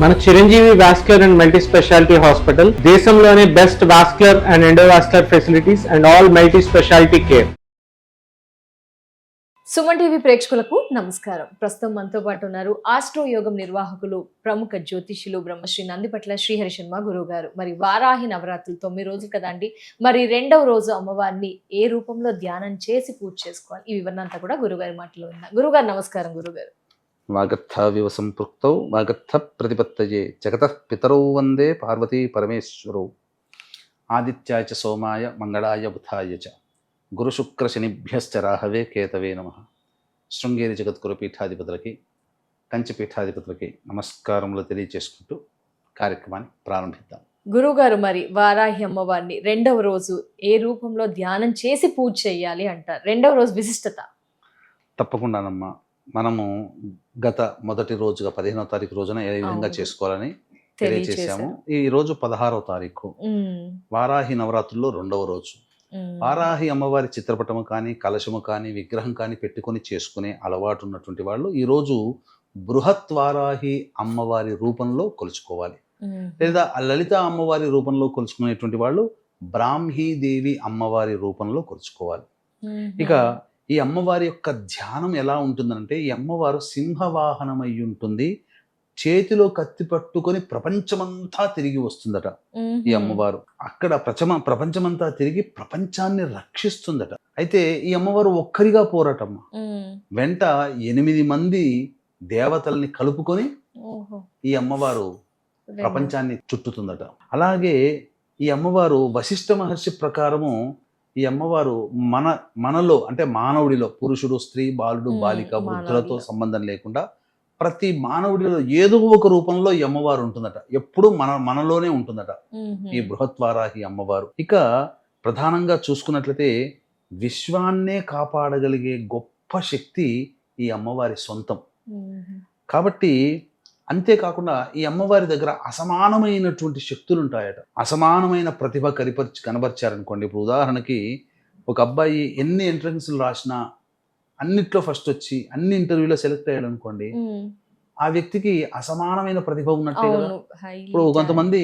మన Chiranjeevi vascular and multi speciality hospital దేశంలోనే best vascular and endovascular facilities and all multi speciality care. Suman TV ప్రేక్షకులకు నమస్కారం. ప్రస్తుతం మనతో పాటు ఉన్నారు ఆస్ట్రో యోగం నిర్వాహకులు, ప్రముఖ జ్యోతిష్యులు బ్రహ్మశ్రీ నందిపట్ల శ్రీహరి శర్మ గురువు గారు. మరి వారాహి నవరాత్రులు 9 రోజులు కదండి. మరి రెండవ రోజు అమ్మవారిని ఏ రూపంలో ధ్యానం చేసి పూజ చేసుకోవాలి, ఈ వివరణ అంతా కూడా గురుగారి మాటలో ఉందా. గురుగారు నమస్కారం. గురుగారు వాగర్థావివ సంపృక్తౌ వాగర్థ ప్రతిపత్తయే జగతః పితరౌ వందే పార్వతీ పరమేశ్వరౌ ఆదిత్యాయ చ సోమాయ మంగళాయ బుధాయ చ గురు శుక్ర శనిభ్యశ్చ రాహవే కేతవే నమః. శృంగేరి జగద్గురు పీఠాధిపతులకి, కంచి పీఠాధిపతులకి నమస్కారములు తెలియజేసుకుంటూ కార్యక్రమాన్ని ప్రారంభిద్దాం. గురుగారు, మరి వారాహి అమ్మవారిని రెండవ రోజు ఏ రూపంలో ధ్యానం చేసి పూజ చేయాలి అంటారు? రెండవ రోజు విశిష్టత. తప్పకుండానమ్మా, మనము గత మొదటి రోజుగా 15వ తారీఖు రోజున ఏ విధంగా చేసుకోవాలని తెలియజేసాము. ఈ రోజు 16వ తారీఖు వారాహి నవరాత్రుల్లో రెండవ రోజు. వారాహి అమ్మవారి చిత్రపటము కానీ, కలశము కానీ, విగ్రహం కానీ పెట్టుకొని చేసుకునే అలవాటు ఉన్నటువంటి వాళ్ళు ఈరోజు బృహత్ వారాహి అమ్మవారి రూపంలో కొలుచుకోవాలి. లేదా లలిత అమ్మవారి రూపంలో కొలుచుకునేటువంటి వాళ్ళు బ్రాహ్మీదేవి అమ్మవారి రూపంలో కొలుచుకోవాలి. ఇక ఈ అమ్మవారి యొక్క ధ్యానం ఎలా ఉంటుందంటే, ఈ అమ్మవారు సింహవాహనమై ఉంటుంది, చేతిలో కత్తి పట్టుకొని ప్రపంచమంతా తిరిగి వస్తుందట ఈ అమ్మవారు. అక్కడ ప్రపంచమంతా తిరిగి ప్రపంచాన్ని రక్షిస్తుందట. అయితే ఈ అమ్మవారు ఒక్కరిగా పోరాటమ్మ, వెంట 8 మంది దేవతల్ని కలుపుకొని ఈ అమ్మవారు ప్రపంచాన్ని చుట్టుతుందట. అలాగే ఈ అమ్మవారు వశిష్ఠ మహర్షి ప్రకారము ఈ అమ్మవారు మనలో అంటే మానవుడిలో పురుషుడు, స్త్రీ, బాలుడు, బాలిక, వృద్ధులతో సంబంధం లేకుండా ప్రతి మానవుడిలో ఏదో ఒక రూపంలో ఈ అమ్మవారు ఉంటుందట. ఎప్పుడు మనలోనే ఉంటుందట ఈ బృహత్వారాహి అమ్మవారు. ఇక ప్రధానంగా చూసుకున్నట్లయితే విశ్వాన్నే కాపాడగలిగే గొప్ప శక్తి ఈ అమ్మవారి సొంతం. కాబట్టి అంతేకాకుండా ఈ అమ్మవారి దగ్గర అసమానమైనటువంటి శక్తులు ఉంటాయట. అసమానమైన ప్రతిభ కనబర్చారనుకోండి. ఇప్పుడు ఉదాహరణకి ఒక అబ్బాయి ఎన్ని ఎంట్రన్స్లు రాసినా అన్నిట్లో ఫస్ట్ వచ్చి అన్ని ఇంటర్వ్యూలో సెలెక్ట్ అయ్యాడు అనుకోండి, ఆ వ్యక్తికి అసమానమైన ప్రతిభ ఉన్నట్టే కదా. ఇప్పుడు కొంతమంది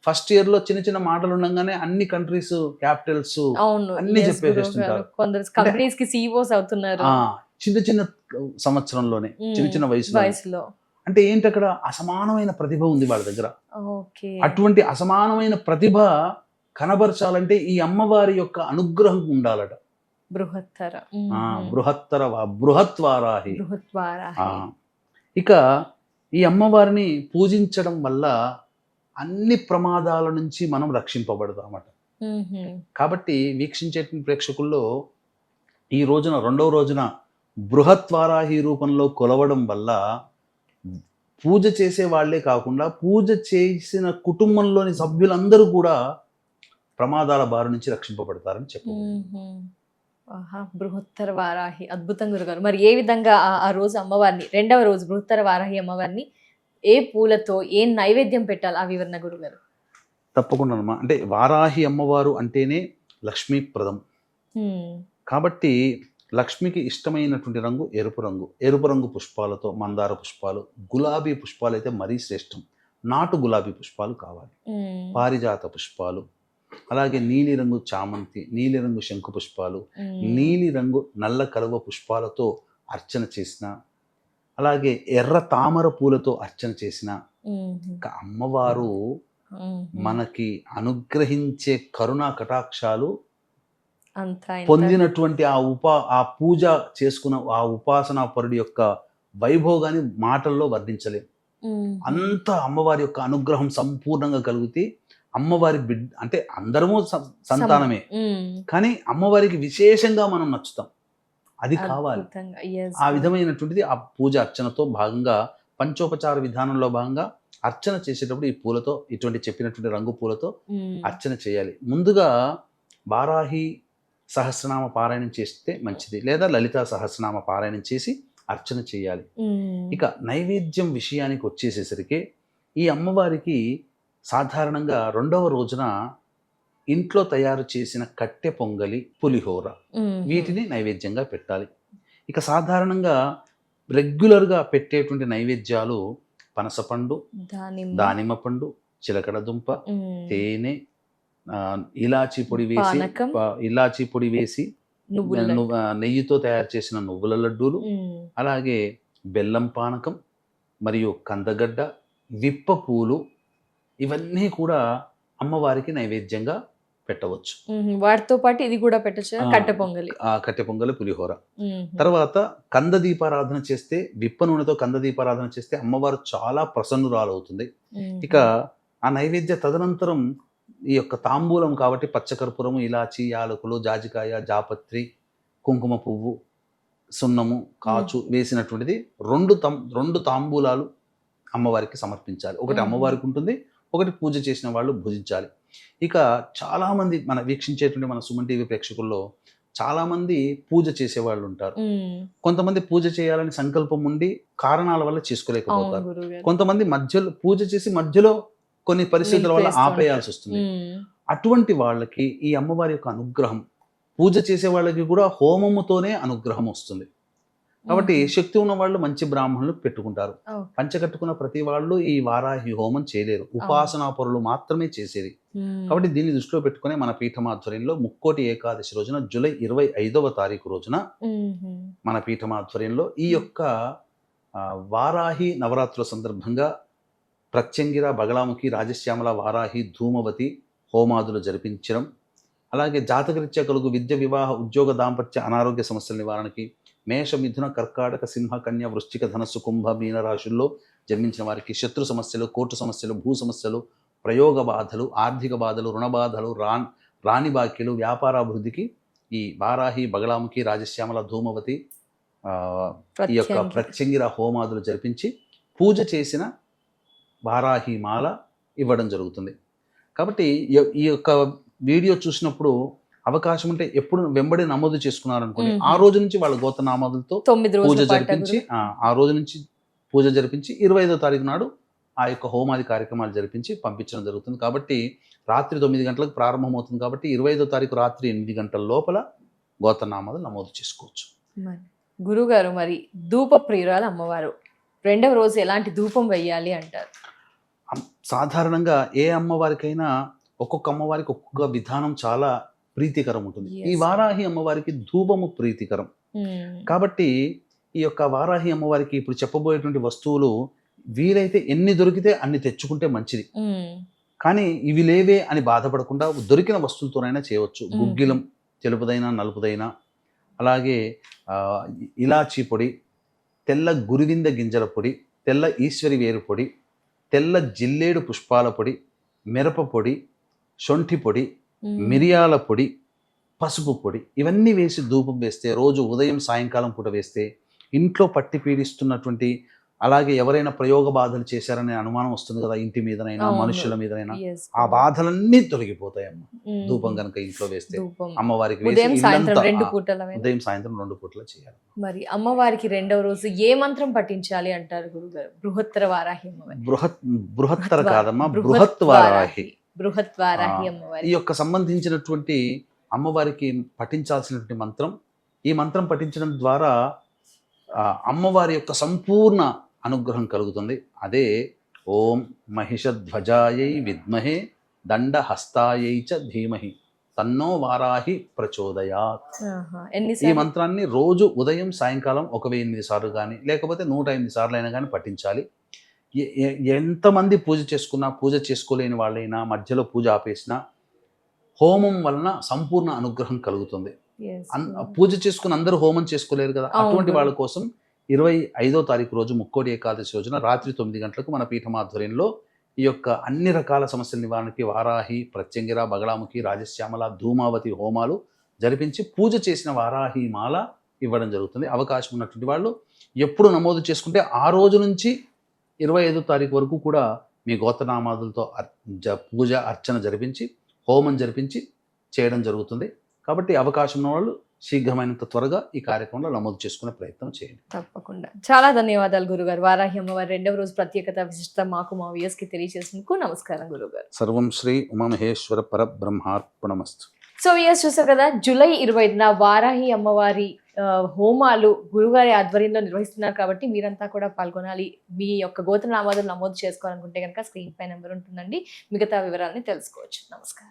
ఫస్ట్ ఇయర్ లో చిన్న చిన్న మాటలు ఉండగానే అన్ని కంట్రీస్ క్యాపిటల్స్ అన్ని చెప్పేసేస్తుంటారు. చిన్న చిన్న సంవత్సరంలోనే, చిన్న చిన్న వయసులో. అంటే ఏంటి, అక్కడ అసమానమైన ప్రతిభ ఉంది వాళ్ళ దగ్గర. అటువంటి అసమానమైన ప్రతిభ కనబరచాలంటే ఈ అమ్మవారి యొక్క అనుగ్రహం ఉండాలట. బృహత్వారాహి. ఇక ఈ అమ్మవారిని పూజించడం వల్ల అన్ని ప్రమాదాల నుంచి మనం రక్షింపబడతామట. కాబట్టి వీక్షించే ప్రేక్షకుల్లో ఈ రోజున రెండవ రోజున బృహత్వారాహి రూపంలో కొలవడం వల్ల పూజ చేసే వాళ్లే కాకుండా పూజ చేసిన కుటుంబంలోని సభ్యులందరూ కూడా ప్రమాదాల బారి నుంచి రక్షింపబడతారని చెప్పారు. బృహత్తర వారాహి, అద్భుతం గురుగారు. మరి ఏ విధంగా ఆ రోజు అమ్మవారిని, రెండవ రోజు బృహత్తర వారాహి అమ్మవారిని ఏ పూలతో ఏ నైవేద్యం పెట్టాలి, ఆ వివరణ గురుగారు. తప్పకుండా అమ్మా. అంటే వారాహి అమ్మవారు అంటేనే లక్ష్మీప్రదం. కాబట్టి లక్ష్మికి ఇష్టమైనటువంటి రంగు ఎరుపు రంగు. ఎరుపు రంగు పుష్పాలతో మందార పుష్పాలు, గులాబీ పుష్పాలు అయితే మరీ శ్రేష్టం. నాటు గులాబీ పుష్పాలు కావాలి, పారిజాత పుష్పాలు, అలాగే నీలిరంగు చామంతి, నీలిరంగు శంకు పుష్పాలు, నీలిరంగు నల్ల కలువ పుష్పాలతో అర్చన చేసిన, అలాగే ఎర్ర తామర పూలతో అర్చన చేసిన అమ్మవారు మనకి అనుగ్రహించే కరుణా కటాక్షాలు పొందినటువంటి ఆ పూజ చేసుకున్న ఆ ఉపాసనా పరుడి యొక్క వైభోగాన్ని మాటల్లో వర్ణించలేం. అంత అమ్మవారి యొక్క అనుగ్రహం సంపూర్ణంగా కలిగితే అమ్మవారి అంటే అందరము సంతానమే, కానీ అమ్మవారికి విశేషంగా మనం నచ్చుతాం, అది కావాలి. ఆ విధమైనటువంటిది ఆ పూజ అర్చనతో భాగంగా పంచోపచార విధానంలో భాగంగా అర్చన చేసేటప్పుడు ఈ పూలతో, ఇటువంటి చెప్పినటువంటి రంగు పూలతో అర్చన చేయాలి. ముందుగా వారాహి సహస్రనామ పారాయణం చేస్తే మంచిది, లేదా లలితా సహస్రనామ పారాయణం చేసి అర్చన చేయాలి. ఇక నైవేద్యం విషయానికి వచ్చేసేసరికి ఈ అమ్మవారికి సాధారణంగా రెండవ రోజున ఇంట్లో తయారు చేసిన కట్టె పొంగలి, పులిహోర, వీటిని నైవేద్యంగా పెట్టాలి. ఇక సాధారణంగా రెగ్యులర్గా పెట్టేటువంటి నైవేద్యాలు పనసపండు, దానిమ్మ, దానిమ్మ పండు, చిలకడ దుంప, ఉమ్, తేనె, ఇలాచీ పొడి వేసి పానకం, ఇలాచీ పొడి వేసి నువ్వుల లడ్డు. నెయ్యితో తయారు చేసిన నువ్వుల లడ్డూలు, ఉమ్, అలాగే బెల్లం పానకం మరియు కందగడ్డ, విప్ప పూలు, ఇవన్నీ కూడా అమ్మవారికి నైవేద్యంగా పెట్టవచ్చు. వాటితో పాటు ఇది కూడా పెట్టచ్చు, ఆ, కట్టె పొంగలి. కట్టె పొంగలి, పులిహోర. ఉమ్, తర్వాత కంద దీపారాధన చేస్తే, విప్ప నూనెతో కంద దీపారాధన చేస్తే అమ్మవారు చాలా ప్రసన్నురాలు అవుతుంది. ఉమ్, ఇక ఆ నైవేద్య తదనంతరం ఈ యొక్క తాంబూలం కాబట్టి పచ్చకర్పూరము, ఇలాచి, యాలకులు, జాజికాయ, జాపత్రి, కుంకుమ పువ్వు, సున్నము, కాచు వేసినటువంటిది రెండు తాంబూలాలు అమ్మవారికి సమర్పించాలి. ఒకటి అమ్మవారికి ఉంటుంది, ఒకటి పూజ చేసిన వాళ్ళు భుజించాలి. ఇక చాలామంది మన వీక్షించేటువంటి మన సుమన్ టీవీ ప్రేక్షకుల్లో చాలామంది పూజ చేసేవాళ్ళు ఉంటారు. కొంతమంది పూజ చేయాలని సంకల్పం ఉండి కారణాల వల్ల చేసుకోలేకపోతారు. కొంతమంది మధ్యలో పూజ చేసి మధ్యలో కొన్ని పరిస్థితుల వల్ల ఆపేయాల్సి వస్తుంది. అటువంటి వాళ్ళకి ఈ అమ్మవారి యొక్క అనుగ్రహం, పూజ చేసే వాళ్ళకి కూడా హోమముతోనే అనుగ్రహం వస్తుంది. కాబట్టి శక్తి ఉన్న వాళ్ళు మంచి బ్రాహ్మణులు పెట్టుకుంటారు. పంచకట్టుకున్న ప్రతి వాళ్ళు ఈ వారాహి హోమం చేయలేరు, ఉపాసనా పరులు మాత్రమే చేసేది. కాబట్టి దీన్ని దృష్టిలో పెట్టుకుని మన పీఠమాధ్వర్యంలో ముక్కోటి ఏకాదశి రోజున జూలై 25వ తారీఖు రోజున మన పీఠమాధ్వర్యంలో ఈ యొక్క వారాహి నవరాత్రుల సందర్భంగా ప్రత్యంగిర, బగళాముఖి, రాజశ్యామల, వారాహి, ధూమవతి హోమాదులు జరిపించడం, అలాగే జాతకరీత్యా కలుగు విద్య, వివాహ, ఉద్యోగ, దాంపత్య, అనారోగ్య సమస్యల నివారణకి మేష, మిథున, కర్కాటక, సింహ, కన్య, వృశ్చిక, ధనస్సు, కుంభ, మీన రాశుల్లో జన్మించిన వారికి శత్రు సమస్యలు, కోర్టు సమస్యలు, భూ సమస్యలు, ప్రయోగ బాధలు, ఆర్థిక బాధలు, రుణ బాధలు, రాణి బాక్యలు, వ్యాపారాభివృద్ధికి ఈ వారాహి, బగళాముఖి, రాజశ్యామల, ధూమవతి ఈ యొక్క ప్రత్యంగిర హోమాదులు జరిపించి పూజ చేసిన వారాహి మాల ఇవ్వడం జరుగుతుంది. కాబట్టి ఈ యొక్క వీడియో చూసినప్పుడు అవకాశం ఉంటే ఎప్పుడు వెంబడి నమోదు చేసుకున్నారనుకోండి, ఆ రోజు నుంచి వాళ్ళ గోత్రనామాలతో పూజ జరిపించి ఆ రోజు నుంచి పూజ జరిపించి 25వ తారీఖు నాడు ఆ యొక్క హోమాది కార్యక్రమాలు జరిపించి పంపించడం జరుగుతుంది. కాబట్టి రాత్రి 9 గంటలకు ప్రారంభమవుతుంది. కాబట్టి 25వ తారీఖు రాత్రి 8 గంటల లోపల గోత్రనామాలు నమోదు చేసుకోవచ్చు. గురుగారు, మరి ధూప ప్రియురాలు అమ్మవారు, రెండవ రోజు ఎలాంటి ధూపం వేయాలి అంటారు? సాధారణంగా ఏ అమ్మవారికైనా ఒక్కొక్క అమ్మవారికి ఒక్కొక్క విధానం చాలా ప్రీతికరం ఉంటుంది. ఈ వారాహి అమ్మవారికి ధూపము ప్రీతికరం. కాబట్టి ఈ యొక్క వారాహి అమ్మవారికి ఇప్పుడు చెప్పబోయేటువంటి వస్తువులు వీలైతే ఎన్ని దొరికితే అన్ని తెచ్చుకుంటే మంచిది. కానీ ఇవి లేవే అని బాధపడకుండా దొరికిన వస్తువులతోనైనా చేయవచ్చు. గుగ్గిలం, తెలుపుదైనా నలుపుదైనా, అలాగే ఇలాచీ పొడి, తెల్ల గురివింద గింజల పొడి, తెల్ల ఈశ్వరి వేరు పొడి, తెల్ల జిల్లేడు పుష్పాల పొడి, మిరప పొడి, శొంఠి పొడి, మిరియాల పొడి, పసుపు పొడి, ఇవన్నీ వేసి ధూపం వేస్తే, రోజు ఉదయం సాయంకాలం పూట వేస్తే ఇంట్లో పట్టి పీడిస్తున్నటువంటి, అలాగే ఎవరైనా ప్రయోగ బాధలు చేశారనే అనుమానం వస్తుంది కదా, ఇంటి మీదనైనా మనుషుల మీదనైనా, ఆ బాధలన్నీ తొలగిపోతాయమ్మ ధూపం కనుక ఇంట్లో వేస్తే. అమ్మవారికి ఉదయం సాయంత్రం 2 పూటల చేయాలి. మరి అమ్మవారికి రెండవ రోజు ఏ మంత్రం పఠించాలి అంటారు గురుగారు? బృహత్తర వారాహి అమ్మవారి. బృహత్తర కాదమ్మా, బృహత్ వారాహి. బృహత్ వారాహి అమ్మవారి ఈ యొక్క సంబంధించినటువంటి అమ్మవారికి పఠించాల్సినటువంటి మంత్రం. ఈ మంత్రం పఠించడం ద్వారా అమ్మవారి యొక్క సంపూర్ణ అనుగ్రహం కలుగుతుంది. అదే ఓం మహిషధ్వజాయై విద్మహే దండహస్తాయై చ ధీమహి తన్నో వారాహి ప్రచోదయాత్. ఈ మంత్రాన్ని రోజు ఉదయం సాయంకాలం 1008 సార్లు కానీ, లేకపోతే 108 సార్లు అయినా కానీ పఠించాలి. ఎంతమంది పూజ చేసుకున్నా, పూజ చేసుకోలేని వాళ్ళైనా, మధ్యలో పూజ ఆపేసినా హోమం వలన సంపూర్ణ అనుగ్రహం కలుగుతుంది. పూజ చేసుకుని అందరూ హోమం చేసుకోలేరు కదా, అటువంటి వాళ్ళ కోసం 25వ తారీఖు రోజు ముక్కోటి ఏకాదశి రోజున రాత్రి 9 గంటలకు మన పీఠమాధ్వర్యంలో ఈ యొక్క అన్ని రకాల సమస్యల నివారణకి వారాహి, ప్రత్యంగిర, బగళాముఖి, రాజశ్యామల, ధూమావతి హోమాలు జరిపించి పూజ చేసిన వారాహి మాల ఇవ్వడం జరుగుతుంది. అవకాశం ఉన్నటువంటి వాళ్ళు ఎప్పుడు నమోదు చేసుకుంటే ఆ రోజు నుంచి 25వ తారీఖు వరకు కూడా మీ గోత్రనామాదులతో పూజ అర్చన జరిపించి హోమం జరిపించి చేయడం జరుగుతుంది. కాబట్టి అవకాశం ఉన్న వాళ్ళు శీఘ్రమైనంత త్వరగా ఈ కార్యక్రమంలో నమోదు చేసుకునే ప్రయత్నం చేయండి. తప్పకుండా. చాలా ధన్యవాదాలు గురుగారు. వారాహి అమ్మవారి రెండవ రోజు ప్రత్యేకత, విశిష్టత మాకు మా వ్యూయర్స్ కి తెలియజేసినందుకు నమస్కారం గురుగారు. సర్వం శ్రీ ఉమామహేశ్వర పరబ్రహ్మార్పణమస్తు. సో వ్యూయర్స్ చూసారు కదా, జూలై 25న వారాహి అమ్మవారి హోమాలు గురుగారి ఆధ్వర్యంలో నిర్వహిస్తున్నారు కాబట్టి మీరంతా కూడా పాల్గొనాలి. మీ యొక్క గోత్ర నామాదులు నమోదు చేసుకోవాలనుకుంటే కనుక స్క్రీన్ పై నెంబర్ ఉంటుందండి, మిగతా వివరాలని తెలుసుకోవచ్చు. నమస్కారం.